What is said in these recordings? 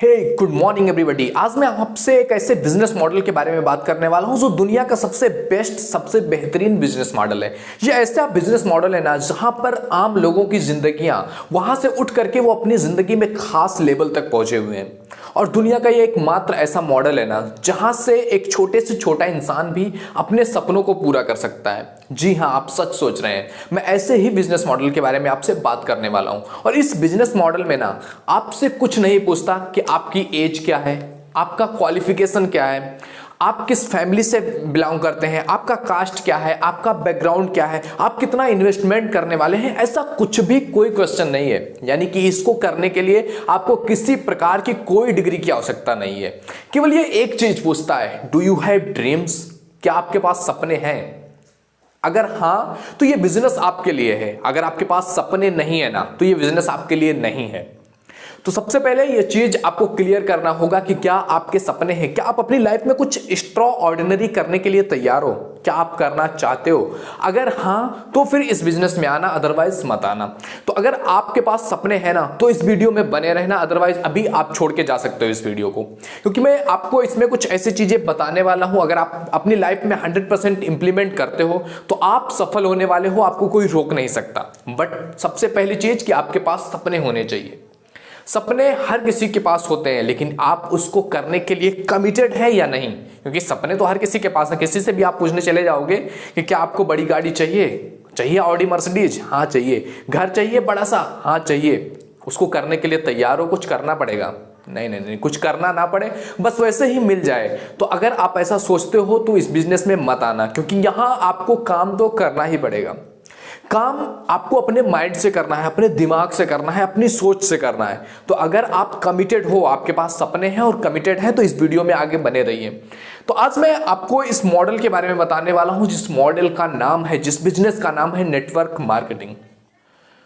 हे good morning everybody. आज मैं आपसे एक ऐसे बिजनेस मॉडल के बारे में बात करने वाला हूं जो दुनिया का सबसे बेस्ट, सबसे बेहतरीन बिजनेस मॉडल है। ये ऐसा बिजनेस मॉडल है ना जहां पर आम लोगों की जिंदगियां वहां से उठ करके वो अपनी जिंदगी में खास लेवल तक पहुंचे हुए हैं। और दुनिया का ये एकमात्र ऐसा मॉडल है ना जहां से एक छोटे से छोटा इंसान भी अपने सपनों को पूरा कर सकता है। जी हाँ, आप सच सोच रहे हैं, मैं ऐसे ही बिजनेस मॉडल के बारे में आपसे बात करने वाला हूं। और इस बिजनेस मॉडल में ना आपसे कुछ नहीं पूछता कि आपकी एज क्या है, आपका क्वालिफिकेशन क्या है, आप किस फैमिली से बिलोंग करते हैं, आपका कास्ट क्या है, आपका बैकग्राउंड क्या है, आप कितना इन्वेस्टमेंट करने वाले हैं, ऐसा कुछ भी कोई क्वेश्चन नहीं है। यानी कि इसको करने के लिए आपको किसी प्रकार की कोई डिग्री की आवश्यकता नहीं है। केवल ये एक चीज पूछता है, डू यू हैव ड्रीम्स? क्या आपके पास सपने हैं? अगर हां तो ये बिजनेस आपके लिए है। अगर आपके पास सपने नहीं है ना तो ये बिजनेस आपके लिए नहीं है। तो सबसे पहले ये चीज आपको क्लियर करना होगा कि क्या आपके सपने हैं, क्या आप अपनी लाइफ में कुछ एक्स्ट्रा ऑर्डिनरी करने के लिए तैयार हो, क्या आप करना चाहते हो? अगर हां तो फिर इस बिजनेस में आना, अदरवाइज मत आना। तो अगर आपके पास सपने हैं ना तो इस वीडियो में बने रहना, अदरवाइज अभी आप छोड़ के जा सकते हो इस वीडियो को, क्योंकि मैं आपको इसमें कुछ ऐसी चीजें बताने वाला हूं। अगर आप अपनी लाइफ में 100% इंप्लीमेंट करते हो तो आप सफल होने वाले हो, आपको कोई रोक नहीं सकता। बट सबसे पहली चीज कि आपके पास सपने होने चाहिए। सपने हर किसी के पास होते हैं, लेकिन आप उसको करने के लिए कमिटेड है या नहीं, क्योंकि सपने तो हर किसी के पास है। किसी से भी आप पूछने चले जाओगे कि क्या आपको बड़ी गाड़ी चाहिए ऑडी मर्सिडीज? हाँ चाहिए। घर चाहिए बड़ा सा? हाँ चाहिए। उसको करने के लिए तैयार हो? कुछ करना पड़ेगा? नहीं नहीं नहीं, कुछ करना ना पड़े, बस वैसे ही मिल जाए। तो अगर आप ऐसा सोचते हो तो इस बिजनेस में मत आना, क्योंकि यहां आपको काम तो करना ही पड़ेगा। काम आपको अपने माइंड से करना है, अपने दिमाग से करना है, अपनी सोच से करना है। तो अगर आप कमिटेड हो, आपके पास सपने हैं और कमिटेड हैं, तो इस वीडियो में आगे बने रहिए। तो आज मैं आपको इस मॉडल के बारे में बताने वाला हूं, जिस मॉडल का नाम है, जिस बिजनेस का नाम है नेटवर्क मार्केटिंग।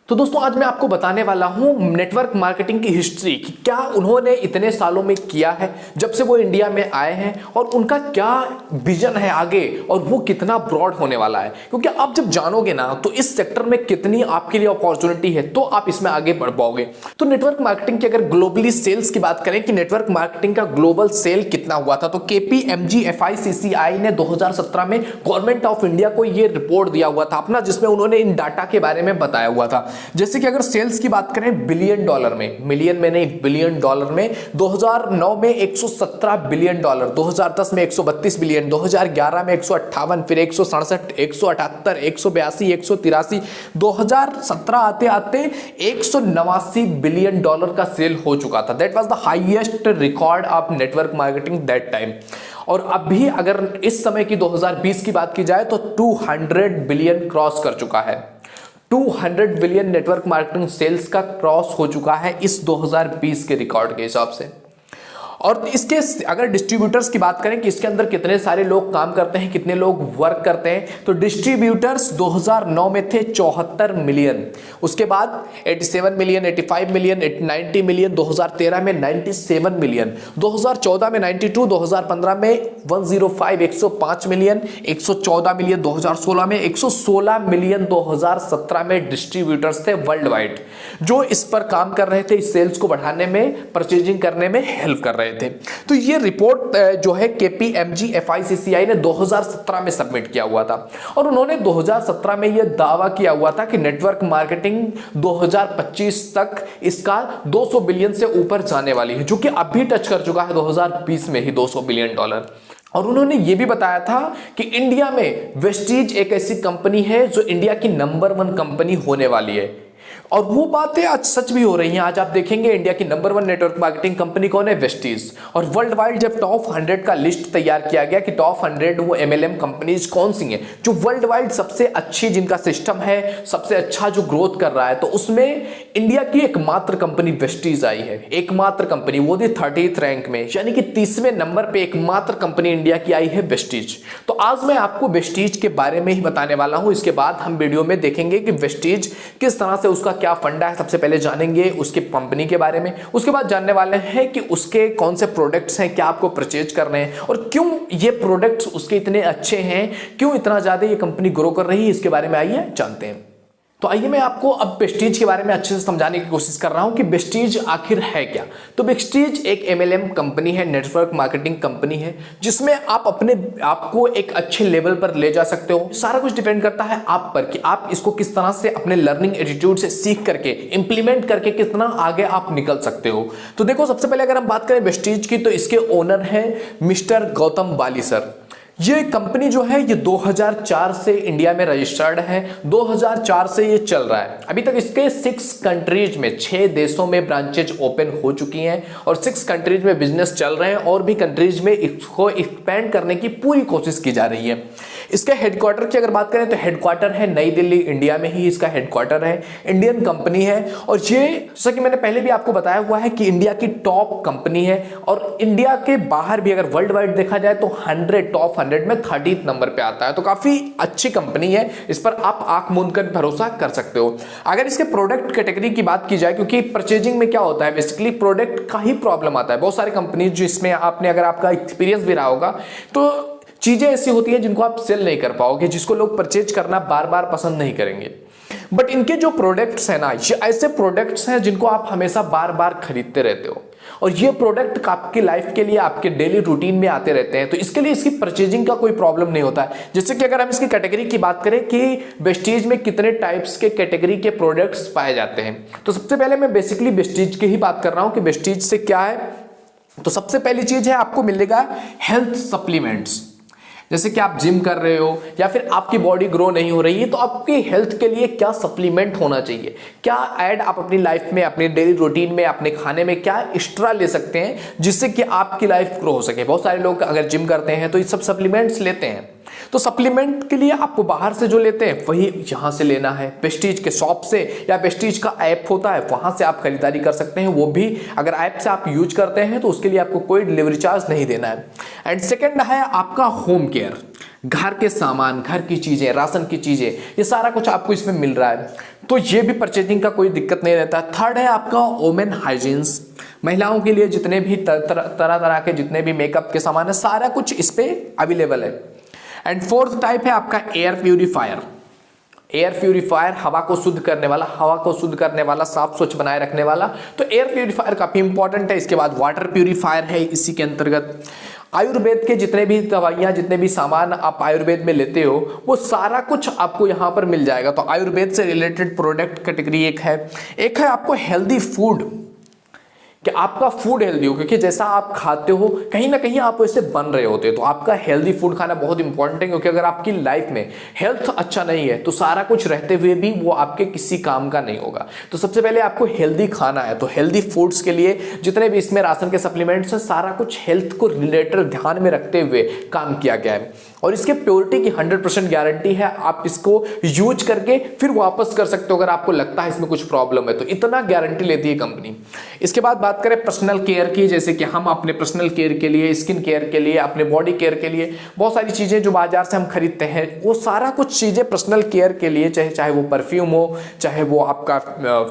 तो दोस्तों आज मैं आपको बताने वाला हूं नेटवर्क मार्केटिंग की हिस्ट्री, कि क्या उन्होंने इतने सालों में किया है जब से वो इंडिया में आए हैं, और उनका क्या विजन है आगे, और वो कितना ब्रॉड होने वाला है। क्योंकि आप जब जानोगे ना तो इस सेक्टर में कितनी आपके लिए अपॉर्चुनिटी है, तो आप इसमें आगे बढ़ पाओगे। तो नेटवर्क मार्केटिंग की अगर ग्लोबली सेल्स की बात करें कि नेटवर्क मार्केटिंग का ग्लोबल सेल कितना हुआ था, तो KPMG FICCI ने 2017 में गवर्नमेंट ऑफ इंडिया को ये रिपोर्ट दिया हुआ था अपना, जिसमें उन्होंने इन डाटा के बारे में बताया हुआ था। जैसे कि अगर सेल्स की बात करें बिलियन डॉलर में, मिलियन में नहीं, बिलियन डॉलर में, 2009 में 117 बिलियन डॉलर, 2010 में 132 बिलियन, 2011 में 158, फिर 167, 178, 182, 183, 2017 आते आते 189 बिलियन डॉलर का सेल हो चुका था। That was the highest record of network marketing that time. और अभी अगर इस समय की 2020 की बात की जाए तो 200 बिलियन क्रॉस कर चुका है। 200 बिलियन नेटवर्क मार्केटिंग सेल्स का क्रॉस हो चुका है इस 2020 के रिकॉर्ड के हिसाब से। और इसके अगर डिस्ट्रीब्यूटर्स की बात करें कि इसके अंदर कितने सारे लोग काम करते हैं, कितने लोग वर्क करते हैं, तो डिस्ट्रीब्यूटर्स 2009 में थे 74 मिलियन, उसके बाद 87 मिलियन, 85 मिलियन, 90 मिलियन, 2013 में 97 मिलियन, 2014 में 92, 2015 में 105, 105 मिलियन, 114 मिलियन 2016 में, 116 मिलियन 2017 में डिस्ट्रीब्यूटर्स थे वर्ल्ड वाइड, जो इस पर काम कर रहे थे, इस सेल्स को बढ़ाने में, परचेजिंग करने में हेल्प कर रहे थे। तो ये रिपोर्ट जो है KPMG FICCI ने 2017 में सबमिट किया हुआ था, और उन्होंने 2017 में यह दावा किया हुआ था कि नेटवर्क मार्केटिंग 2025 तक इसका 200 बिलियन से ऊपर जाने वाली है, जो कि अभी टच कर चुका है 2020 में ही 200 बिलियन डॉलर। और उन्होंने यह भी बताया था कि इंडिया में वेस्टीज एक ऐसी कंपनी है जो इंडिया की नंबर 1 कंपनी होने वाली है, और वो बातें आज सच भी हो रही हैं। आज आप देखेंगे इंडिया की नंबर 1 नेटवर्क मार्केटिंग कंपनी कौन है? वेस्टीज। और वर्ल्ड वाइड जब टॉप 100 का लिस्ट तैयार किया गया कि टॉप 100 वो MLM कंपनीज कौन सी हैं जो वर्ल्ड वाइड सबसे अच्छी, जिनका सिस्टम है सबसे अच्छा, जो ग्रोथ कर रहा है, तो उसमें इंडिया की एकमात्र कंपनी वेस्टीज आई है। एकमात्र कंपनी, वो भी 30th रैंक में, यानी कि 30वें नंबर पे एकमात्र कंपनी इंडिया की आई है, वेस्टीज। तो आज मैं आपको वेस्टीज के बारे में ही बताने वाला हूं। इसके बाद हम वीडियो में देखेंगे कि वेस्टीज किस तरह से, उसका क्या फंडा है, सबसे पहले जानेंगे उसके कंपनी के बारे में। उसके बाद जानने वाले हैं कि उसके कौन से प्रोडक्ट्स हैं, क्या आपको परचेज करने हैं, और क्यों ये प्रोडक्ट्स उसके इतने अच्छे हैं, क्यों इतना ज्यादा ये कंपनी ग्रो कर रही है, इसके बारे में आइए जानते हैं। तो आइए मैं आपको अब वेस्टीज के बारे में अच्छे से समझाने की कोशिश कर रहा हूं कि वेस्टीज आखिर है क्या। तो वेस्टीज एक एमएलएम कंपनी है, नेटवर्क मार्केटिंग कंपनी है, जिसमें आप अपने आपको एक अच्छे लेवल पर ले जा सकते हो। सारा कुछ डिपेंड करता है आप पर कि आप इसको किस तरह से अपने लर्निंग एटीट्यूड से सीख करके इंप्लीमेंट करके कितना आगे आप निकल सकते हो। तो देखो, सबसे पहले अगर हम बात करें वेस्टीज की, तो इसके ओनर है मिस्टर गौतम बाली सर। ये कंपनी जो है ये 2004 से इंडिया में रजिस्टर्ड है, 2004 से ये चल रहा है। अभी तक इसके 6 कंट्रीज में, 6 देशों में ब्रांचेज ओपन हो चुकी हैं और 6 कंट्रीज में बिजनेस चल रहे हैं और भी कंट्रीज में इसको एक्सपेंड करने की पूरी कोशिश की जा रही है। इसके हेडक्वार्टर की अगर बात करें तो हेडक्वार्टर है नई दिल्ली, इंडिया में ही इसका हेडक्वार्टर है। इंडियन कंपनी है और ये, जैसा कि मैंने पहले भी आपको बताया हुआ है कि इंडिया की टॉप कंपनी है और इंडिया के बाहर भी अगर वर्ल्ड वाइड देखा जाए तो टॉप 100 में 30 नंबर पे आता है। तो काफी अच्छी कंपनी है, इस पर आप आंख मूंद कर भरोसा कर सकते हो। अगर इसके प्रोडक्ट कैटेगरी की बात की जाए, क्योंकि परचेजिंग में क्या होता है, बेसिकली प्रोडक्ट का ही प्रॉब्लम आता है। बहुत सारी कंपनी जो इसमें आपने, अगर आपका एक्सपीरियंस भी रहा होगा, तो चीजें ऐसी होती हैं जिनको आप सेल नहीं कर पाओगे, जिसको लोग परचेज करना बार बार पसंद नहीं करेंगे। बट इनके जो प्रोडक्ट्स हैं ना, ये ऐसे प्रोडक्ट्स हैं जिनको आप हमेशा बार बार खरीदते रहते हो और ये प्रोडक्ट आपकी लाइफ के लिए, आपके डेली रूटीन में आते रहते हैं। तो इसके लिए इसकी परचेजिंग का कोई प्रॉब्लम नहीं होता है। जैसे कि अगर हम इसकी कैटेगरी की बात करें कि वेस्टीज में कितने टाइप्स के कैटेगरी के प्रोडक्ट्स पाए जाते हैं, तो सबसे पहले मैं बेसिकली वेस्टीज की ही बात कर रहा हूं कि वेस्टीज से क्या है। तो सबसे पहली चीज है, आपको मिलेगा हेल्थ सप्लीमेंट्स। जैसे कि आप जिम कर रहे हो या फिर आपकी बॉडी ग्रो नहीं हो रही है, तो आपकी हेल्थ के लिए क्या सप्लीमेंट होना चाहिए, क्या ऐड आप अपनी लाइफ में, अपने डेली रूटीन में, अपने खाने में क्या एक्स्ट्रा ले सकते हैं जिससे कि आपकी लाइफ ग्रो हो सके। बहुत सारे लोग अगर जिम करते हैं तो ये सब सप्लीमेंट्स लेते हैं। तो सप्लीमेंट के लिए आपको बाहर से जो लेते हैं वही यहां से लेना है, वेस्टीज के शॉप से, या वेस्टीज का ऐप होता है वहां से आप खरीदारी कर सकते हैं। वो भी अगर ऐप से आप यूज करते हैं तो उसके लिए आपको कोई डिलीवरी चार्ज नहीं देना है। एंड सेकेंड है आपका होम केयर, घर के सामान, घर की चीजें, राशन की चीजें, ये सारा कुछ आपको इसमें मिल रहा है, तो ये भी परचेजिंग का कोई दिक्कत नहीं रहता। थर्ड है आपका वोमेन हाइजीन्स, महिलाओं के लिए जितने भी तरह तरह के जितने भी मेकअप के सामान है, सारा कुछ इस पे अवेलेबल है। एंड फोर्थ टाइप है आपका एयर प्यूरिफायर। एयर प्यूरिफायर हवा को शुद्ध करने वाला, हवा को शुद्ध करने वाला, साफ स्वच्छ बनाए रखने वाला, तो एयर प्यूरिफायर काफी इंपॉर्टेंट है। इसके बाद वाटर प्यूरिफायर है इसी के अंतर्गत। आयुर्वेद के जितने भी दवाइयां, जितने भी सामान आप आयुर्वेद में लेते हो, वो सारा कुछ आपको यहां पर मिल जाएगा। तो आयुर्वेद से रिलेटेड प्रोडक्ट कैटेगरी एक है। एक है आपको हेल्दी फूड, कि आपका फूड हेल्दी हो, क्योंकि जैसा आप खाते हो कहीं ना कहीं आप वैसे बन रहे होते हो। तो आपका हेल्दी फूड खाना बहुत इंपॉर्टेंट है, क्योंकि अगर आपकी लाइफ में हेल्थ अच्छा नहीं है तो सारा कुछ रहते हुए भी वो आपके किसी काम का नहीं होगा। तो सबसे पहले आपको हेल्दी खाना है, तो हेल्दी फूड्स के लिए जितने भी इसमें राशन के सप्लीमेंट्स हैं, सारा कुछ हेल्थ को रिलेटेड ध्यान में रखते हुए काम किया गया है। और इसके प्योरिटी की 100% गारंटी है। आप इसको यूज करके फिर वापस कर सकते हो अगर आपको लगता है इसमें कुछ प्रॉब्लम है, तो इतना गारंटी लेती है कंपनी। इसके बाद बात करें पर्सनल केयर की, जैसे कि हम अपने पर्सनल केयर के लिए, स्किन केयर के लिए, अपने बॉडी केयर के लिए बहुत सारी चीजें जो बाजार से हम खरीदते हैं, वो सारा कुछ चीजें पर्सनल केयर के लिए, चाहे वो परफ्यूम हो, चाहे वो आपका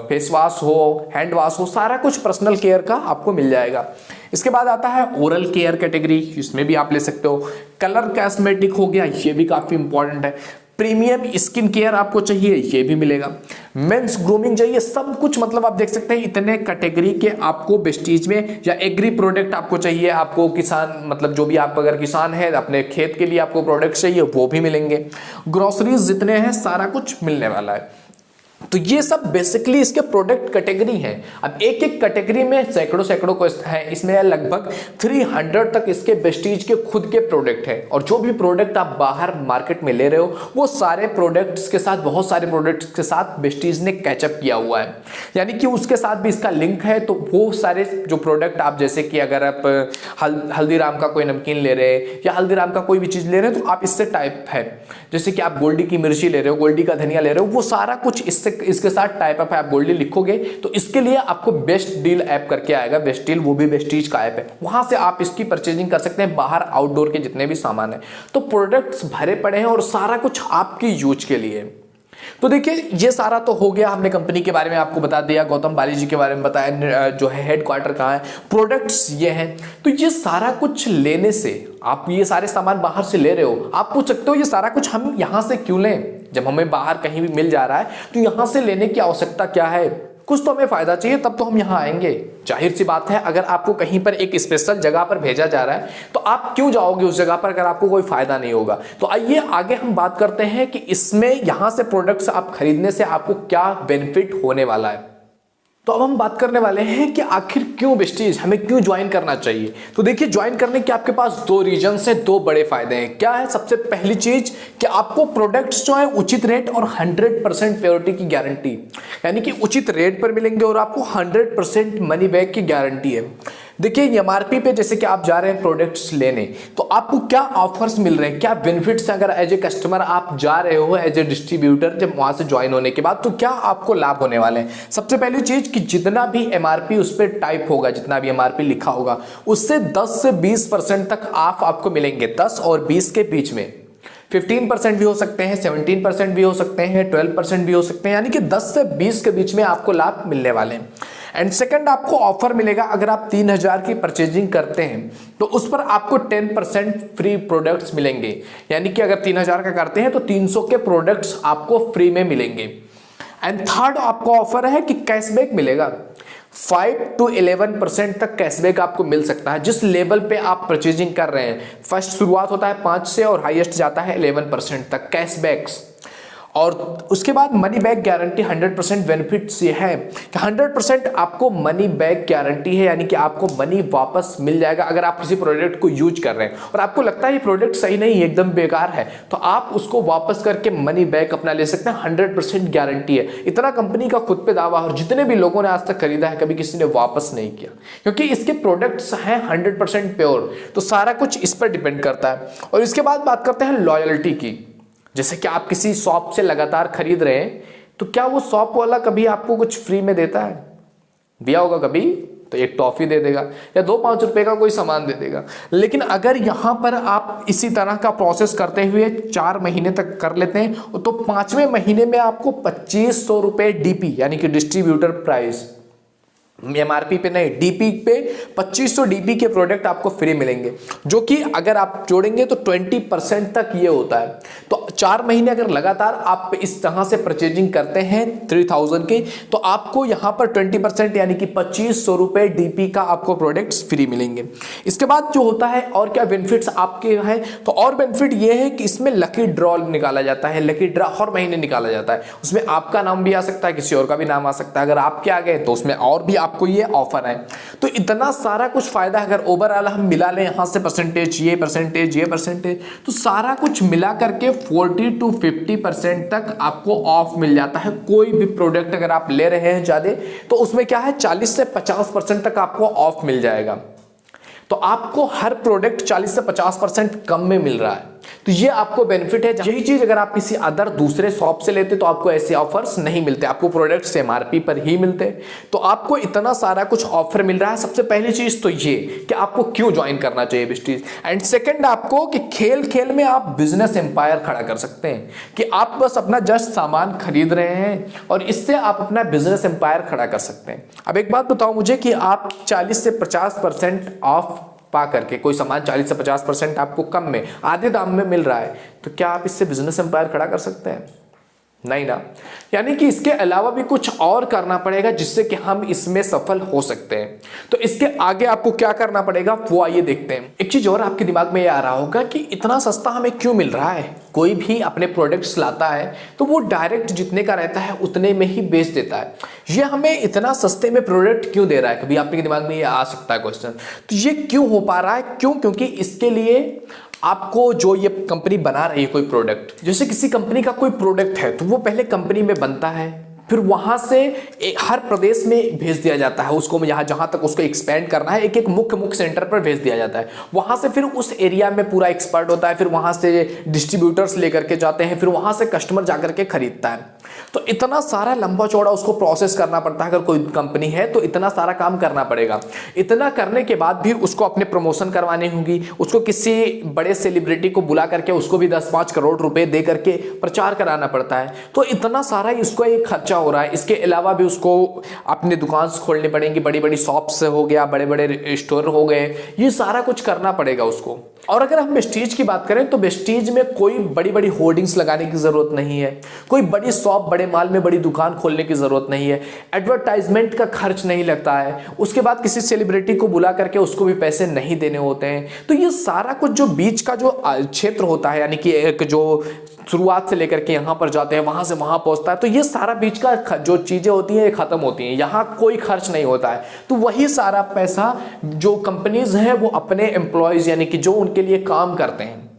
फेस वॉश हो, हैंड वॉश हो, सारा कुछ पर्सनल केयर का आपको मिल जाएगा। इसके बाद आता है ओरल केयर कैटेगरी, इसमें भी आप ले सकते हो। कलर कॉस्मेटिक हो गया, ये भी काफी इंपॉर्टेंट है। प्रीमियम स्किन केयर आपको चाहिए, ये भी मिलेगा। मेंस ग्रूमिंग चाहिए, सब कुछ, मतलब आप देख सकते हैं इतने कैटेगरी के आपको वेस्टीज में। या एग्री प्रोडक्ट आपको चाहिए, आपको किसान, मतलब जो भी आप अगर किसान है, अपने खेत के लिए आपको प्रोडक्ट चाहिए, वो भी मिलेंगे। ग्रोसरीज जितने हैं सारा कुछ मिलने वाला है। तो ये सब बेसिकली इसके प्रोडक्ट कैटेगरी हैं। अब एक एक कैटेगरी में सैकड़ों को है, इसमें लगभग 300 तक इसके वेस्टीज के खुद के प्रोडक्ट हैं। और जो भी प्रोडक्ट आप बाहर मार्केट में ले रहे हो, वो सारे प्रोडक्ट्स के साथ, बहुत सारे प्रोडक्ट्स के साथ वेस्टीज ने कैचअप किया हुआ है, यानी कि उसके साथ भी इसका लिंक है। तो वो सारे जो प्रोडक्ट आप, जैसे कि अगर आप हल्दीराम का कोई नमकीन ले रहे हैं या हल्दीराम का कोई भी चीज ले रहे हैं, तो आप इससे टाइप है। जैसे कि आप गोल्डी की मिर्ची ले रहे हो, गोल्डी का धनिया ले रहे हो, वो सारा कुछ इसके साथ टाइप अप है। आप गोल्डी लिखोगे तो इसके लिए आपको बेस्ट डील ऐप करके आएगा, बेस्ट डील, वो भी वेस्टीज का ऐप है। वहां से आप इसकी परचेजिंग कर सकते हैं, बाहर आउटडोर के जितने भी सामान है। तो प्रोडक्ट्स भरे पड़े हैं और सारा कुछ आपकी यूज के लिए। तो देखिए, ये सारा तो हो गया, हमने कंपनी के बारे में आपको बता दिया, गौतम बाली जी के बारे में बताया, जो है हेडक्वार्टर कहाँ है, प्रोडक्ट्स ये हैं। तो ये सारा कुछ लेने से, आप ये सारे सामान बाहर से ले रहे हो, आप पूछ सकते हो ये सारा कुछ हम यहाँ से क्यों लें, जब हमें बाहर कहीं भी मिल जा रहा है तो यहाँ से लेने की आवश्यकता क्या है, कुछ तो हमें फायदा चाहिए, तब तो हम यहाँ आएंगे। जाहिर सी बात है, अगर आपको कहीं पर एक स्पेशल जगह पर भेजा जा रहा है तो आप क्यों जाओगे उस जगह पर अगर आपको कोई फायदा नहीं होगा। तो आइए आगे हम बात करते हैं कि इसमें यहां से प्रोडक्ट्स आप खरीदने से आपको क्या बेनिफिट होने वाला है। तो अब हम बात करने वाले हैं कि आखिर क्यों वेस्टीज, हमें क्यों ज्वाइन करना चाहिए। तो देखिए, ज्वाइन करने के आपके पास दो रीजन है, दो बड़े फायदे हैं। क्या है, सबसे पहली चीज कि आपको प्रोडक्ट्स जो है उचित रेट और 100% प्योरिटी की गारंटी, यानी कि उचित रेट पर मिलेंगे और आपको 100% मनी बैक की गारंटी है। देखिए, एमआरपी पे जैसे कि आप जा रहे हैं प्रोडक्ट्स लेने, तो आपको क्या ऑफर्स मिल रहे हैं, क्या बेनिफिट्स, अगर एज ए कस्टमर आप जा रहे हो एज ए डिस्ट्रीब्यूटर, जब वहां से ज्वाइन होने के बाद तो क्या आपको लाभ होने वाले हैं। सबसे पहली चीज कि जितना भी एमआरपी उस पर टाइप होगा, जितना भी एमआरपी लिखा होगा, उससे 10 से 20% तक ऑफ आपको मिलेंगे। 10 और 20 के बीच में 15% भी हो सकते हैं, 17% भी हो सकते हैं, 12% भी हो सकते हैं, यानी कि 10 से 20 के बीच में आपको लाभ मिलने वाले हैं। एंड सेकंड, आपको ऑफर मिलेगा अगर आप 3000 की परचेजिंग करते हैं तो उस पर आपको 10% फ्री प्रोडक्ट्स मिलेंगे, यानी कि अगर 3000 का करते हैं तो 300 के प्रोडक्ट्स आपको फ्री में मिलेंगे। एंड थर्ड, आपको ऑफर है कि कैशबैक मिलेगा, 5 to 11% तक कैशबैक आपको मिल सकता है जिस लेवल पे आप परचेजिंग कर रहे हैं। फर्स्ट शुरुआत होता है 5 से और हाईएस्ट जाता है 11% तक कैशबैक्स। और उसके बाद मनी बैक गारंटी, 100% बेनिफिट्स ये है कि 100% आपको मनी बैक गारंटी है, यानी कि आपको मनी वापस मिल जाएगा अगर आप किसी प्रोडक्ट को यूज कर रहे हैं और आपको लगता है ये प्रोडक्ट सही नहीं, एकदम बेकार है, तो आप उसको वापस करके मनी बैक अपना ले सकते हैं। 100% गारंटी है, इतना कंपनी का खुद पे दावा, और जितने भी लोगों ने आज तक खरीदा है कभी किसी ने वापस नहीं किया, क्योंकि इसके प्रोडक्ट्स हैं 100% प्योर। तो सारा कुछ इस पर डिपेंड करता है। और इसके बाद बात करते हैं लॉयल्टी की। जैसे कि आप किसी शॉप से लगातार खरीद रहे हैं, तो क्या वो शॉप वाला कभी आपको कुछ फ्री में देता है? दिया होगा कभी, तो एक टॉफी दे देगा या 2-5 रुपए का कोई सामान दे देगा। लेकिन अगर यहां पर आप इसी तरह का प्रोसेस करते हुए 4 महीने तक कर लेते हैं तो 5वें महीने में आपको 2500 रुपए डीपी, यानी कि डिस्ट्रीब्यूटर प्राइस, एमआरपी पे नहीं, डीपी पे 2500 डीपी के प्रोडक्ट आपको फ्री मिलेंगे, जो कि अगर आप जोड़ेंगे तो 20% तक ये होता है। तो 4 महीने अगर लगातार आप इस तरह से परचेजिंग करते हैं 3000 की, तो आपको यहां पर 20% यानी कि 2500 रुपए डीपी का आपको प्रोडक्ट्स फ्री मिलेंगे। इसके बाद जो होता है और क्या बेनिफिट्स आपके हैं, तो और बेनिफिट ये है कि इसमें लकी ड्रॉ निकाला जाता है, लकी ड्रॉ हर महीने निकाला जाता है। उसमें आपका नाम भी आ सकता है, किसी और का भी नाम आ सकता है। अगर आपके आ गए तो उसमें और भी आपको ये ऑफर है। तो इतना सारा कुछ फायदा, अगर ओवरऑल हम मिला लें यहां से परसेंटेज, ये परसेंटेज, ये परसेंटेज, तो सारा कुछ मिला करके 40 to 50% तक आपको ऑफ मिल जाता है। कोई भी प्रोडक्ट अगर आप ले रहे हैं ज्यादा, तो उसमें क्या है 40 से 50% तक आपको ऑफ मिल जाएगा। तो आपको हर प्रोडक्ट 40 से 50% कम में मिल रहा है, तो ये आपको बेनिफिट है। यही चीज अगर आप किसी अदर दूसरे शॉप से लेते तो आपको ऐसे ऑफर्स नहीं मिलते, आपको प्रोडक्ट्स एमआरपी पर ही मिलते। तो आपको इतना सारा कुछ ऑफर मिल रहा है। सबसे पहली चीज तो ये कि आपको क्यों ज्वाइन करना चाहिए विस्टीज। एंड सेकंड, आपको कि खेल खेल में आप बिजनेस एम्पायर खड़ा कर सकते हैं, कि आप बस अपना जस्ट सामान खरीद रहे हैं और इससे आप अपना बिजनेस एम्पायर खड़ा कर सकते हैं। अब एक बात बताओ मुझे कि आप 40 से 50% ऑफ पा करके कोई सामान 40 से 50% आपको कम में, आधे दाम में मिल रहा है, तो क्या आप इससे बिजनेस एम्पायर खड़ा कर सकते हैं? नहीं ना। यानी कि इसके अलावा भी कुछ और करना पड़ेगा जिससे कि हम इसमें सफल हो सकते हैं। तो इसके आगे आपको क्या करना पड़ेगा वो आइए देखते हैं। एक चीज और आपके दिमाग में ये आ रहा होगा कि इतना सस्ता हमें क्यों मिल रहा है। कोई भी अपने प्रोडक्ट्स लाता है तो वो डायरेक्ट जितने का रहता है उतने में ही बेच देता है, ये हमें इतना सस्ते में प्रोडक्ट क्यों दे रहा है? कभी आपके दिमाग में ये आ सकता है क्वेश्चन। तो ये क्यों हो पा रहा है? क्यों? क्योंकि इसके लिए आपको जो ये कंपनी बना रही है कोई प्रोडक्ट, जैसे किसी कंपनी का कोई प्रोडक्ट है तो वो पहले कंपनी में बनता है, फिर वहां से हर प्रदेश में भेज दिया जाता है उसको, जहां तक उसको एक्सपेंड करना है एक एक मुख्य सेंटर पर भेज दिया जाता है। वहां से फिर उस एरिया में पूरा एक्सपर्ट होता है, फिर वहां से डिस्ट्रीब्यूटर्स लेकर के जाते हैं, फिर वहां से कस्टमर जाकर के खरीदता है। तो इतना सारा लंबा चौड़ा उसको प्रोसेस करना पड़ता है। अगर कोई कंपनी है तो इतना सारा काम करना पड़ेगा। इतना करने के बाद भी उसको अपने प्रमोशन करवानी होगी, उसको किसी बड़े सेलिब्रिटी को बुला करके उसको भी 10-5 करोड़ रुपए दे करके प्रचार कराना पड़ता है। तो इतना सारा इसको एक खर्चा खर्चा हो रहा है, इसके अलावा भी उसको अपनी दुकान खोलनी पड़ेंगी, बड़ी बड़ी शॉप से हो गया, बड़े बड़े स्टोर हो गए, ये सारा कुछ करना पड़ेगा उसको। और अगर हम वेस्टीज की बात करें तो वेस्टीज में कोई बड़ी बड़ी होर्डिंग्स लगाने की जरूरत नहीं है, कोई बड़ी शॉप बड़े माल में बड़ी दुकान खोलने की जरूरत नहीं है, एडवर्टाइजमेंट का खर्च नहीं लगता है, उसके बाद किसी सेलिब्रिटी को बुला करके उसको भी पैसे नहीं देने होते हैं। तो ये सारा कुछ जो बीच का जो क्षेत्र होता है, यानी कि एक जो शुरुआत से लेकर के यहाँ पर जाते हैं, वहां से वहां पहुंचता है, तो ये सारा बीच का जो चीजें होती हैं ये खत्म होती हैं, यहाँ कोई खर्च नहीं होता है। तो वही सारा पैसा जो कंपनीज हैं वो अपने एम्प्लॉयज यानी कि जो उनके लिए काम करते हैं,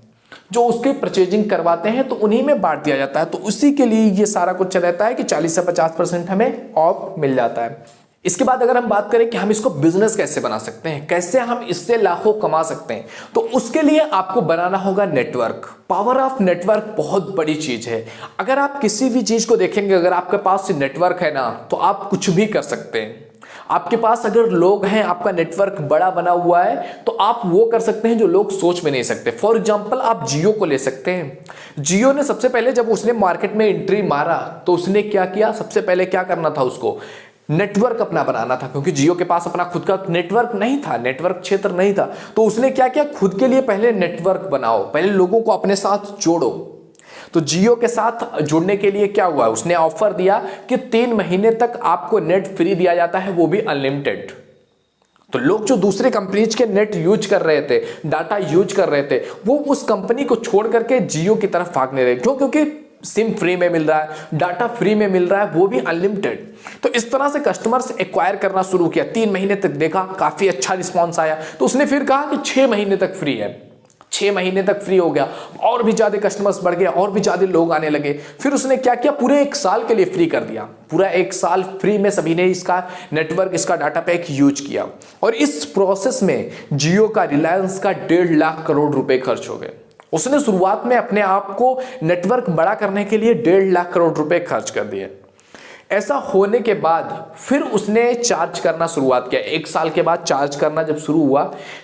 जो उसकी परचेजिंग करवाते हैं, तो उन्हीं में बांट दिया जाता है। तो उसी के लिए ये सारा कुछ रहता है कि 40 से 50% हमें ऑफ मिल जाता है। इसके बाद अगर हम बात करें कि हम इसको बिजनेस कैसे बना सकते हैं, कैसे हम इससे लाखों कमा सकते हैं, तो उसके लिए आपको बनाना होगा नेटवर्क। पावर ऑफ नेटवर्क बहुत बड़ी चीज है। अगर आप किसी भी चीज को देखेंगे, अगर आपके पास नेटवर्क है ना, तो आप कुछ भी कर सकते हैं। आपके पास अगर लोग हैं, आपका नेटवर्क बड़ा बना हुआ है, तो आप वो कर सकते हैं जो लोग सोच में नहीं सकते। फॉर एग्जांपल आप जियो को ले सकते हैं। जियो ने सबसे पहले जब उसने मार्केट में एंट्री मारा, तो उसने क्या किया, सबसे पहले क्या करना था, उसको नेटवर्क अपना बनाना था, क्योंकि जियो के पास अपना खुद का नेटवर्क नहीं था, नेटवर्क क्षेत्र नहीं था। तो उसने क्या किया, खुद के लिए पहले नेटवर्क बनाओ, पहले लोगों को अपने साथ जोड़ो। तो जियो के साथ जुड़ने के लिए क्या हुआ, उसने ऑफर दिया कि 3 महीने तक आपको नेट फ्री दिया जाता है, वो भी अनलिमिटेड। तो लोग जो दूसरे कंपनीज के नेट यूज कर रहे थे, डाटा यूज कर रहे थे, वो उस कंपनी को छोड़ करके जियो की तरफ भागने रहे। क्यों? क्योंकि सिम फ्री में मिल रहा है, डाटा फ्री में मिल रहा है, वो भी अनलिमिटेड। तो इस तरह से कस्टमर्स एक्वायर करना शुरू किया। 3 महीने तक देखा, काफी अच्छा रिस्पॉन्स आया, तो उसने फिर कहा कि 6 महीने तक फ्री है। 6 महीने तक फ्री हो गया, और भी ज्यादा कस्टमर्स बढ़ गए, और भी ज्यादा लोग आने लगे। फिर उसने क्या किया, पूरे 1 साल के लिए फ्री कर दिया। पूरा 1 साल फ्री में सभी ने इसका नेटवर्क, इसका डाटा पैक यूज किया। और इस प्रोसेस में जियो का, रिलायंस का 1.5 लाख करोड़ रुपए खर्च हो गए। उसने शुरुआत में अपने आप को नेटवर्क बड़ा करने के लिए 1.5 लाख करोड़ रुपए खर्च कर दिए। ऐसा होने के बाद फिर उसने चार्ज करना शुरुआत किया। 1 साल के बाद चार्ज करना जब शुरू हुआ,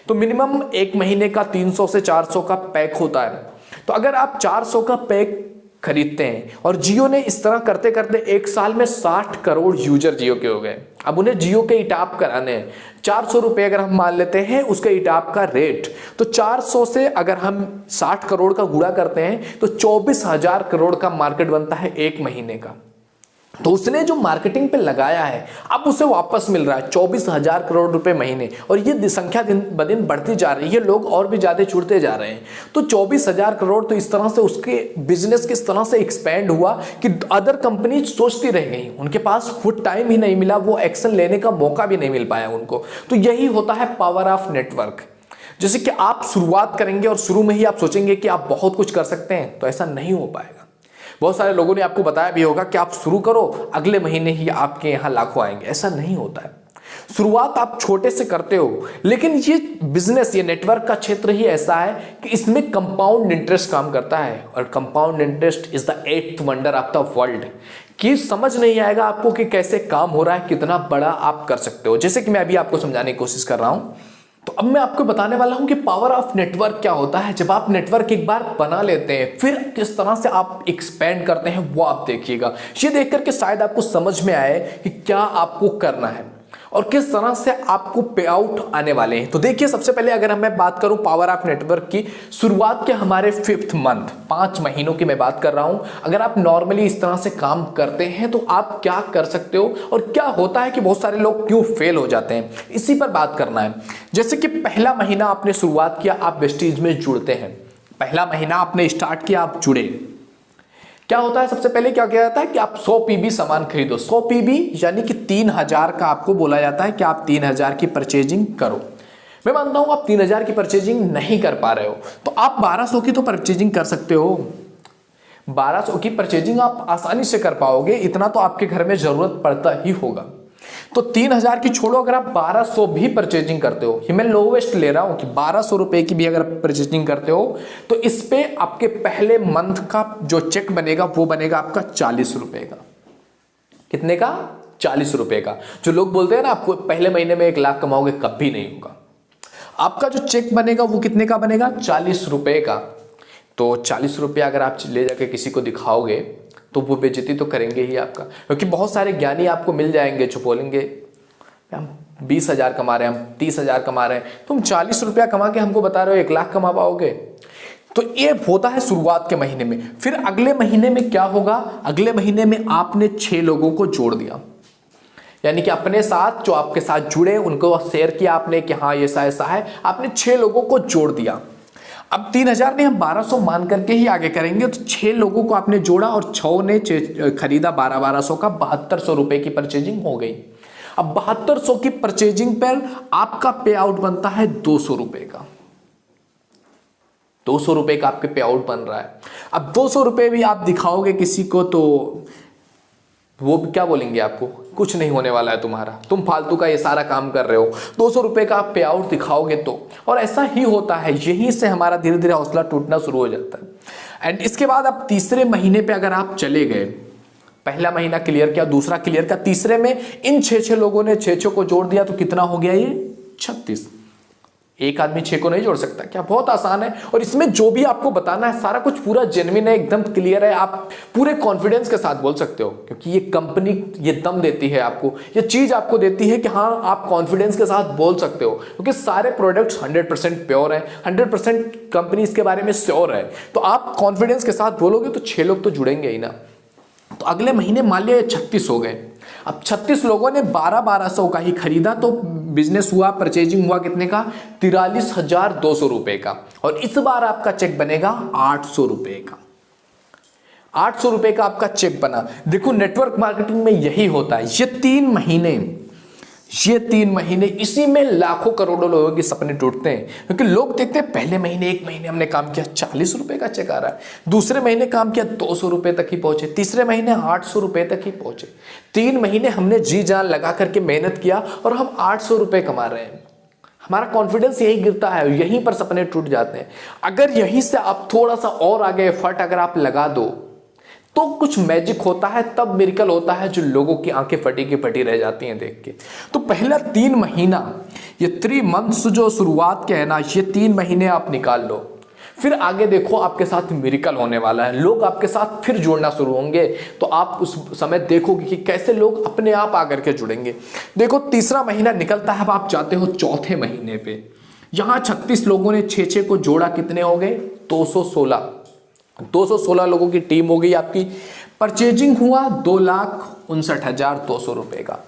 तो मिनिमम 1 महीने का 300 से 400 का पैक होता है। तो अगर आप 400 का पैक खरीदते हैं, और जियो ने इस तरह करते करते 1 साल में 60 करोड़ यूजर जियो के हो गए। अब उन्हें जियो के इटाप कराने हैं। 400 रुपए अगर हम मान लेते हैं उसके इटाप का रेट, तो 400 से अगर हम 60 करोड़ का गुणा करते हैं, तो 24,000 करोड़ का मार्केट बनता है 1 महीने का। तो उसने जो मार्केटिंग पे लगाया है, अब उसे वापस मिल रहा है 24,000 करोड़ रुपए महीने। और ये संख्या दिन ब दिन बढ़ती जा रही है, लोग और भी ज्यादा जुड़ते जा रहे हैं। तो 24,000 करोड़, तो इस तरह से उसके बिजनेस किस तरह से एक्सपेंड हुआ कि अदर कंपनी सोचती रह गई, उनके पास खुद टाइम ही नहीं मिला, वो एक्शन लेने का मौका भी नहीं मिल पाया उनको। तो यही होता है पावर ऑफ नेटवर्क। जैसे कि आप शुरुआत करेंगे और शुरू में ही आप सोचेंगे कि आप बहुत कुछ कर सकते हैं, तो ऐसा नहीं हो पाएगा। बहुत सारे लोगों ने आपको बताया भी होगा कि आप शुरू करो, अगले महीने ही आपके यहां लाखों आएंगे। ऐसा नहीं होता है। शुरुआत आप छोटे से करते हो, लेकिन ये बिजनेस, ये नेटवर्क का क्षेत्र ही ऐसा है कि इसमें कंपाउंड इंटरेस्ट काम करता है। और compound interest is the 8th wonder of the world. कि समझ नहीं आएगा आपको कि कैसे काम हो रहा है, कितना बड़ा आप कर सकते हो। जैसे कि मैं अभी आपको समझाने की कोशिश कर रहा हूं, तो अब मैं आपको बताने वाला हूं कि पावर ऑफ नेटवर्क क्या होता है। जब आप नेटवर्क एक बार बना लेते हैं, फिर किस तरह से आप एक्सपेंड करते हैं, वो आप देखिएगा। ये देख करके शायद आपको समझ में आए कि क्या आपको करना है और किस तरह से आपको पे आउट आने वाले हैं। तो देखिए, सबसे पहले अगर मैं बात करूं पावर ऑफ नेटवर्क की, शुरुआत के हमारे 5th मंथ, 5 महीनों की मैं बात कर रहा हूं। अगर आप नॉर्मली इस तरह से काम करते हैं तो आप क्या कर सकते हो, और क्या होता है कि बहुत सारे लोग क्यों फेल हो जाते हैं, इसी पर बात करना है। जैसे कि पहला महीना आपने शुरुआत किया, आप वेस्टीज में जुड़ते हैं। पहला महीना आपने स्टार्ट किया, आप जुड़े। क्या होता है, सबसे पहले क्या किया जाता है कि आप 100 पीबी सामान खरीदो। 100 पीबी यानी कि 3,000 का आपको बोला जाता है कि आप 3,000 की परचेजिंग करो। मैं मानता हूं आप 3,000 की परचेजिंग नहीं कर पा रहे हो, तो आप 1,200 की तो परचेजिंग कर सकते हो। 1,200 की परचेजिंग आप आसानी से कर पाओगे, इतना तो आपके घर में जरूरत पड़ता ही होगा। तो 3,000 की छोड़ो, अगर आप 1,200 भी परचेजिंग करते हो, मैं लोवेस्ट ले रहा हूं कि 1,200 रुपए की भी अगर परचेजिंग करते हो, तो इस पे आपके पहले मंथ का जो चेक बनेगा वो बनेगा आपका 40 रुपए का। कितने का? 40 रुपए का। जो लोग बोलते हैं ना आपको पहले महीने में 1 लाख कमाओगे, कभी नहीं होगा। आपका जो चेक बनेगा वो कितने का बनेगा? 40 रुपए का। तो 40 रुपया अगर आप ले जाके किसी को दिखाओगे तो वो बेइज्जती तो करेंगे ही आपका, क्योंकि बहुत सारे ज्ञानी आपको मिल जाएंगे जो बोलेंगे हम 20,000 कमा रहे हैं, हम 30,000 कमा रहे हैं, तुम 40 रुपया कमा के हमको बता रहे हो 1 लाख कमा पाओगे। तो ये होता है शुरुआत के महीने में। फिर अगले महीने में क्या होगा, अगले महीने में आपने 6 लोगों को जोड़ दिया, यानी कि अपने साथ जो आपके साथ जुड़े उनको शेयर किया आपने कि हाँ ऐसा ऐसा है, आपने 6 लोगों को जोड़ दिया। अब 3,000 नहीं हम 1,200 मान करके ही आगे करेंगे। तो 6 लोगों को आपने जोड़ा और 6 ने खरीदा 1,200 का, 7,200 रुपए की परचेजिंग हो गई। अब 7,200 की परचेजिंग पर आपका पे आउट बनता है 200 रुपए का, 200 रुपए का आपके पे आउट बन रहा है। अब 200 रुपए भी आप दिखाओगे किसी को तो वो क्या बोलेंगे आपको, कुछ नहीं होने वाला है तुम्हारा, तुम फालतू का ये सारा काम कर रहे हो। 200 रुपए का आप पे आउट दिखाओगे तो, और ऐसा ही होता है, यहीं से हमारा धीरे धीरे हौसला टूटना शुरू हो जाता है। एंड इसके बाद अब तीसरे महीने पे अगर आप चले गए, पहला महीना क्लियर किया, दूसरा क्लियर किया, तीसरे में इन 6 लोगों ने 6 को जोड़ दिया तो कितना हो गया ये 36। एक आदमी 6 को नहीं जोड़ सकता क्या, बहुत आसान है। और इसमें जो भी आपको बताना है सारा कुछ पूरा जेन्युइन है, एकदम क्लियर है, आप पूरे कॉन्फिडेंस के साथ बोल सकते हो, क्योंकि ये कंपनी ये दम देती है आपको, ये चीज आपको देती है कि हाँ आप कॉन्फिडेंस के साथ बोल सकते हो, क्योंकि सारे प्रोडक्ट्स 100% प्योर है, 100% कंपनी इसके बारे में श्योर है। तो आप कॉन्फिडेंस के साथ बोलोगे तो 6 लोग तो जुड़ेंगे ही ना। तो अगले महीने मान लिया 36 हो गए। अब 36 लोगों ने 12,200 का ही खरीदा तो बिजनेस हुआ, परचेजिंग हुआ कितने का, 43,200 रुपए का। और इस बार आपका चेक बनेगा 800 रुपए का, 800 रुपए का आपका चेक बना। देखो नेटवर्क मार्केटिंग में यही होता है, ये 3 महीने इसी में लाखों करोड़ों लोगों के सपने टूटते हैं, क्योंकि लोग देखते हैं पहले महीने 1 महीने हमने काम किया 40 रुपए का चेक आ रहा है, दूसरे महीने काम किया 200 रुपए तक ही पहुंचे, तीसरे महीने 800 रुपए तक ही पहुंचे। 3 महीने हमने जी जान लगा करके मेहनत किया और हम 800 रुपए कमा रहे हैं। हमारा कॉन्फिडेंस यही गिरता है, यहीं पर सपने टूट जाते हैं। अगर यहीं से आप थोड़ा सा और आगे एफर्ट अगर आप लगा दो तो कुछ मैजिक होता है, तब मिरेकल होता है, जो लोगों की आंखें फटी की फटी रह जाती हैं देख के। तो पहला 3 महीना, ये 3 मंथ्स जो शुरुआत के है ना, ये 3 महीने आप निकाल लो, फिर आगे देखो आपके साथ मिरेकल होने वाला है, लोग आपके साथ फिर जुड़ना शुरू होंगे। तो आप उस समय देखोगे कि कैसे लोग अपने आप आकर के जुड़ेंगे। देखो तीसरा महीना निकलता है, अब आप जाते हो चौथे महीने पे, यहां 36 लोगों ने 6 को जोड़ा, कितने हो गए 216 लोगों की टीम हो गई आपकी। परचेजिंग हुआ 2,59,200 रुपए का,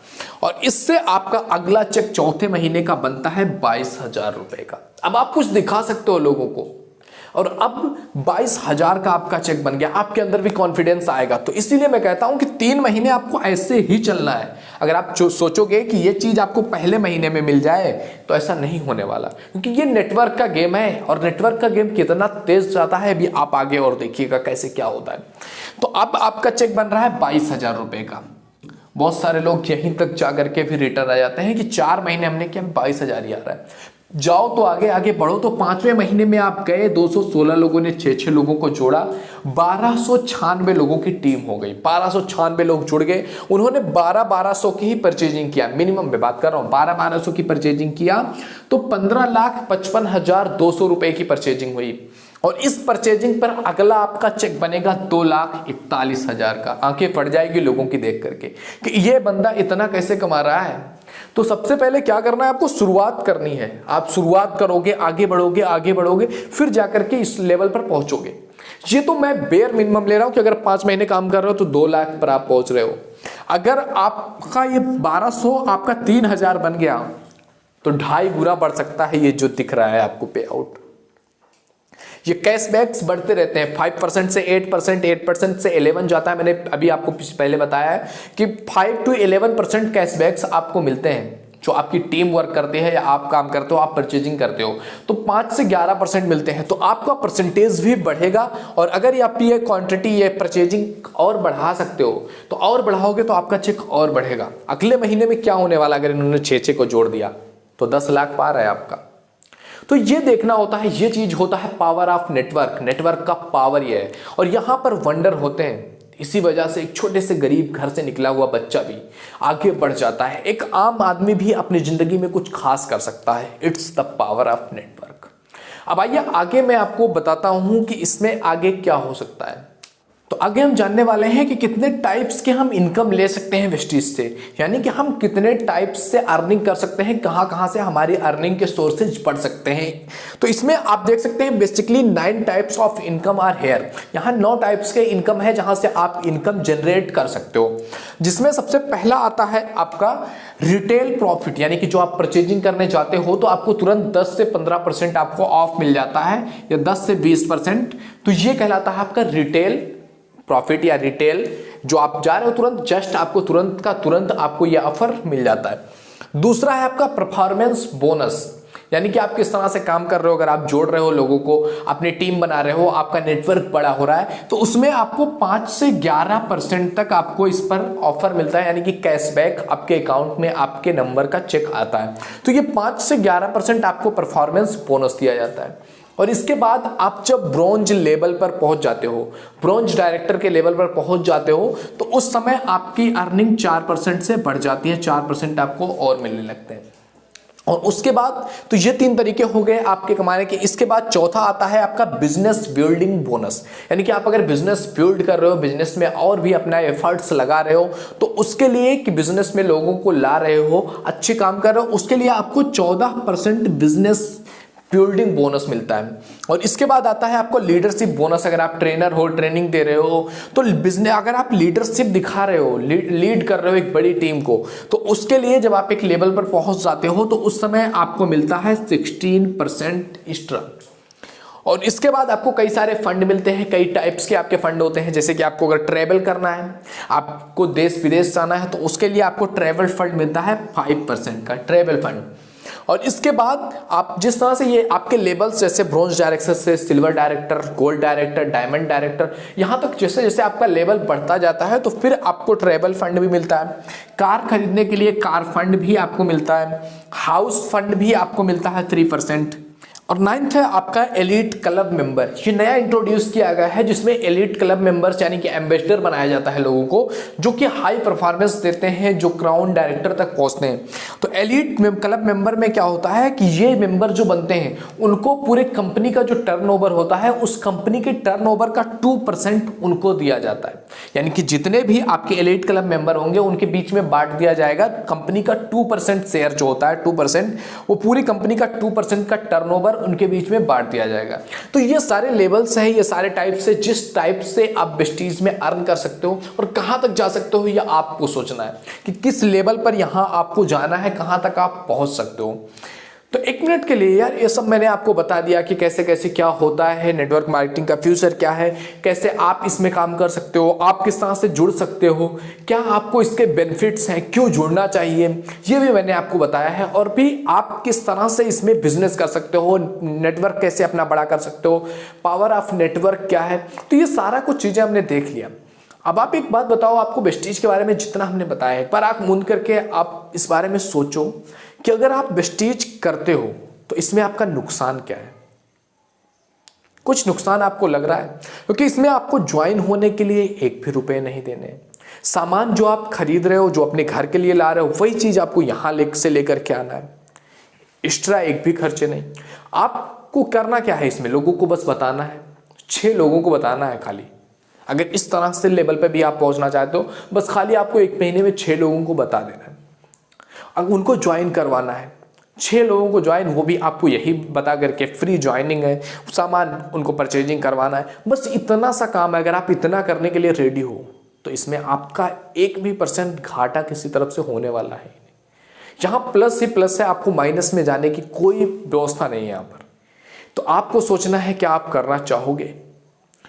और इससे आपका अगला चेक चौथे महीने का बनता है 22,000 रुपए का। अब आप कुछ दिखा सकते हो लोगों को, और अब 22,000 का आपका चेक बन गया, आपके अंदर भी कॉन्फिडेंस आएगा। तो इसीलिए मैं कहता हूं कि 3 महीने आपको ऐसे ही चलना है। अगर आप सोचोगे कि ये चीज आपको पहले महीने में मिल जाए तो ऐसा नहीं होने वाला, क्योंकि ये नेटवर्क का गेम है, और नेटवर्क का गेम कितना तेज जाता है अभी आप आगे और देखिएगा कैसे क्या होता है। तो अब आपका चेक बन रहा है 22,000 रुपए का। बहुत सारे लोग यहीं तक जा करके फिर रिटर्न आ जाते हैं कि 4 महीने हमने किया 22,000 ही आ रहा है। जाओ तो आगे आगे बढ़ो। तो 5वें महीने में आप गए, 216 लोगों ने 6 लोगों को जोड़ा, 1,296 लोगों की टीम हो गई, 1,296 लोग जुड़ गए। उन्होंने 12,1200 की ही परचेजिंग किया, मिनिमम में बात कर रहा हूं, 12,1200 की परचेजिंग किया तो 15,55,200 रुपए की परचेजिंग हुई। और इस परचेजिंग पर अगला आपका चेक बनेगा 2,41,000 का। आंखें फट जाएगी लोगों की देख करके कि ये बंदा इतना कैसे कमा रहा है। तो सबसे पहले क्या करना है, आपको शुरुआत करनी है। आप शुरुआत करोगे, आगे बढ़ोगे, फिर जाकर के इस लेवल पर पहुंचोगे। ये तो मैं बेयर मिनिमम ले रहा हूं कि अगर 5 महीने काम कर रहे हो तो 2 लाख पर आप पहुंच रहे हो। अगर आपका ये 1200 आपका 3,000 बन गया तो 2.5 गुना बढ़ सकता है ये जो दिख रहा है आपको पे आउट। ये कैशबैक्स बढ़ते रहते हैं, 5% से 8%, 8% से 11 जाता है। मैंने अभी आपको पहले बताया है कि 5 to 11% कैशबैक्स आपको मिलते हैं, जो आपकी टीम वर्क करती है या आप काम करते हो, आप परचेजिंग करते हो तो 5 से 11% मिलते हैं। तो आपका परसेंटेज भी बढ़ेगा, और अगर आप ये क्वांटिटी ये परचेजिंग और बढ़ा सकते हो तो और बढ़ाओगे तो आपका चेक और बढ़ेगा। अगले महीने में क्या होने वाला, अगर इन्होंने 6 को जोड़ दिया तो 10 लाख पार है आपका। तो ये देखना होता है, ये चीज होता है पावर ऑफ नेटवर्क। नेटवर्क का पावर ये है, और यहां पर वंडर होते हैं। इसी वजह से एक छोटे से गरीब घर से निकला हुआ बच्चा भी आगे बढ़ जाता है, एक आम आदमी भी अपनी जिंदगी में कुछ खास कर सकता है। It's the power of network. अब आइए आगे मैं आपको बताता हूं कि इसमें आगे क्या हो सकता है। तो आगे हम जानने वाले हैं कि कितने टाइप्स के हम इनकम ले सकते हैं वेस्टेज से, यानी कि हम कितने टाइप्स से अर्निंग कर सकते हैं, कहां कहां से हमारी अर्निंग के सोर्सेज बढ़ सकते हैं। तो इसमें आप देख सकते हैं basically 9 types of income are here. यहाँ 9 टाइप्स के इनकम है जहां से आप इनकम जनरेट कर सकते हो, जिसमें सबसे पहला आता है आपका रिटेल प्रॉफिट, यानी कि जो आप परचेजिंग करने जाते हो तो आपको तुरंत 10 से 15% आपको ऑफ मिल जाता है, या 10 से 20%। तो ये कहलाता है आपका रिटेल प्रॉफिट या रिटेल। जो आप जा रहे हो तुरंत, जस्ट आपको तुरंत का तुरंत आपको यह ऑफर मिल जाता है। दूसरा है आपका परफॉर्मेंस बोनस, यानी कि आप किस तरह से काम कर रहे हो, अगर आप जोड़ रहे हो लोगों को, अपनी टीम बना रहे हो, आपका नेटवर्क बड़ा हो रहा है, तो उसमें आपको 5 से 11% तक आपको इस पर ऑफर मिलता है, यानी कि कैशबैक आपके अकाउंट में आपके नंबर का चेक आता है। तो ये 5 से 11% आपको परफॉर्मेंस बोनस दिया जाता है। और इसके बाद आप जब ब्रॉन्ज लेवल पर पहुंच जाते हो, ब्रॉन्ज डायरेक्टर के लेवल पर पहुंच जाते हो, तो उस समय आपकी अर्निंग 4% से बढ़ जाती है, 4% आपको और मिलने लगते हैं। और उसके बाद तो ये 3 तरीके हो गए आपके कमाने के। इसके बाद चौथा आता है आपका बिजनेस बिल्डिंग बोनस, यानी कि आप अगर बिजनेस बिल्ड कर रहे हो, बिजनेस में और भी अपना एफर्ट्स लगा रहे हो, तो उसके लिए कि बिजनेस में लोगों को ला रहे हो, अच्छे काम कर रहे हो, उसके लिए आपको 14% बिजनेस बिल्डिंग बोनस मिलता है। और इसके बाद आता है आपको लीडरशिप बोनस। अगर आप ट्रेनर हो, ट्रेनिंग दे रहे हो, तो बिजनेस अगर आप लीडरशिप दिखा रहे हो, लीड कर रहे हो एक बड़ी टीम को, तो उसके लिए जब आप एक लेवल पर पहुंच जाते हो तो उस समय आपको मिलता है 16% एक्स्ट्रा। और इसके बाद आपको कई सारे फंड मिलते हैं, कई टाइप्स के आपके फंड होते हैं। जैसे कि आपको अगर ट्रैवल करना है, आपको देश विदेश जाना है, तो उसके लिए आपको ट्रैवल फंड मिलता है 5% का ट्रैवल फंड। और इसके बाद आप जिस तरह से ये आपके लेवल्स, जैसे ब्रॉन्ज डायरेक्टर से silver director, gold director, diamond director, यहाँ तक जैसे जैसे आपका लेवल बढ़ता जाता है तो फिर आपको ट्रैवल फंड भी मिलता है। कार खरीदने के लिए कार फंड भी आपको मिलता है, हाउस फंड भी आपको मिलता है 3%। और 9th है आपका एलीट क्लब मेंबर। ये नया इंट्रोड्यूस किया गया है, जिसमें एलीट क्लब मेंबर्स यानी कि एम्बेसडर बनाया जाता है लोगों को, जो कि हाई परफॉर्मेंस देते हैं, जो क्राउन डायरेक्टर तक पहुंचते हैं। तो एलीट क्लब मेंबर में क्या होता है कि ये मेंबर जो बनते हैं उनको पूरे कंपनी का जो टर्नओवर होता है, उस कंपनी के टर्नओवर का 2% उनको दिया जाता है। यानी कि जितने भी आपके एलीट क्लब मेंबर होंगे उनके बीच में बांट दिया जाएगा। कंपनी का 2% शेयर जो होता है, 2%, वो पूरी कंपनी का 2% का टर्नओवर उनके बीच में बांट दिया जाएगा। तो ये सारे लेवल्स हैं, ये सारे टाइप्स है, जिस टाइप से आप वेस्टीज में अर्न कर सकते हो और कहां तक जा सकते हो, ये आपको सोचना है कि किस लेवल पर यहां आपको जाना है, कहां तक आप पहुंच सकते हो। तो 1 मिनट के लिए यार ये सब मैंने आपको बता दिया कि कैसे कैसे क्या होता है, नेटवर्क मार्केटिंग का फ्यूचर क्या है, कैसे आप इसमें काम कर सकते हो, आप किस तरह से जुड़ सकते हो, क्या आपको इसके बेनिफिट्स हैं, क्यों जुड़ना चाहिए, ये भी मैंने आपको बताया है। और भी आप किस तरह से इसमें बिजनेस कर सकते हो, नेटवर्क कैसे अपना बड़ा कर सकते हो, पावर ऑफ नेटवर्क क्या है, तो ये सारा कुछ चीज़ें हमने देख लिया। अब आप एक बात बताओ, आपको वेस्टीज के बारे में जितना हमने बताया, एक बार आंख मूंद करके आप इस बारे में सोचो कि अगर आप वेस्टीज करते हो तो इसमें आपका नुकसान क्या है। कुछ नुकसान आपको लग रहा है, क्योंकि इसमें आपको ज्वाइन होने के लिए 1 भी रुपए नहीं देने, सामान जो आप खरीद रहे हो, जो अपने घर के लिए ला रहे हो, वही चीज आपको यहां से लेकर के आना है, एक्स्ट्रा 1 भी खर्चे नहीं। आपको करना क्या है इसमें, लोगों को बस बताना है, 6 लोगों को बताना है खाली। अगर इस तरह से लेवल पे भी आप पहुंचना चाहते हो, बस खाली आपको 1 महीने में 6 लोगों को बता देना है, अब उनको ज्वाइन करवाना है। 6 लोगों को ज्वाइन, वो भी आपको यही बता करके, फ्री ज्वाइनिंग है, सामान उनको परचेजिंग करवाना है, बस इतना सा काम है। अगर आप इतना करने के लिए रेडी हो तो इसमें आपका 1 भी % घाटा किसी तरफ से होने वाला है। यहाँ प्लस ही प्लस है, आपको माइनस में जाने की कोई व्यवस्था नहीं है यहाँ पर। तो आपको सोचना है कि आप करना चाहोगे,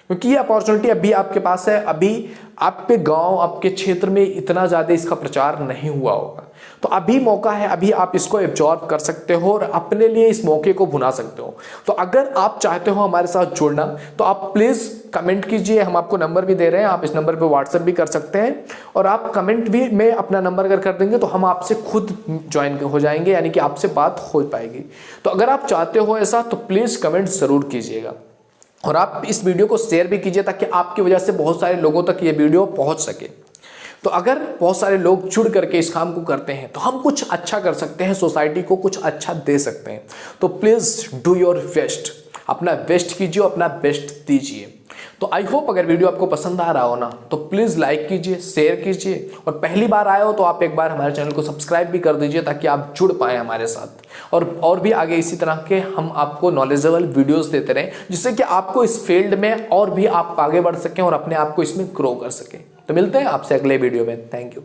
क्योंकि ये अपॉर्चुनिटी अभी आपके पास है। अभी आपके गांव, आपके क्षेत्र में इतना ज़्यादा इसका प्रचार नहीं हुआ होगा, तो अभी मौका है, अभी आप इसको एब्जॉर्ब कर सकते हो और अपने लिए इस मौके को भुना सकते हो। तो अगर आप चाहते हो हमारे साथ जुड़ना, तो आप प्लीज़ कमेंट कीजिए, हम आपको नंबर भी दे रहे हैं, आप इस नंबर पे व्हाट्सएप भी कर सकते हैं, और आप कमेंट भी में अपना नंबर अगर कर देंगे तो हम आपसे खुद ज्वाइन हो जाएंगे, यानी कि आपसे बात हो पाएगी। तो अगर आप चाहते हो ऐसा, तो प्लीज़ कमेंट ज़रूर कीजिएगा, और आप इस वीडियो को शेयर भी कीजिए, ताकि आपकी वजह से बहुत सारे लोगों तक ये वीडियो पहुंच सके। तो अगर बहुत सारे लोग जुड़ करके इस काम को करते हैं तो हम कुछ अच्छा कर सकते हैं, सोसाइटी को कुछ अच्छा दे सकते हैं। तो प्लीज़ डू योर बेस्ट, अपना बेस्ट कीजिए, अपना बेस्ट दीजिए। तो आई होप अगर वीडियो आपको पसंद आ रहा हो ना तो प्लीज़ लाइक कीजिए, शेयर कीजिए, और पहली बार आए हो तो आप एक बार हमारे चैनल को सब्सक्राइब भी कर दीजिए ताकि आप जुड़ पाए हमारे साथ, और भी आगे इसी तरह के हम आपको नॉलेजेबल वीडियोस देते रहें जिससे कि आपको इस फील्ड में और भी आप आगे बढ़ सकें और अपने आप को इसमें ग्रो कर सकें। तो मिलते हैं आपसे अगले वीडियो में। Thank you.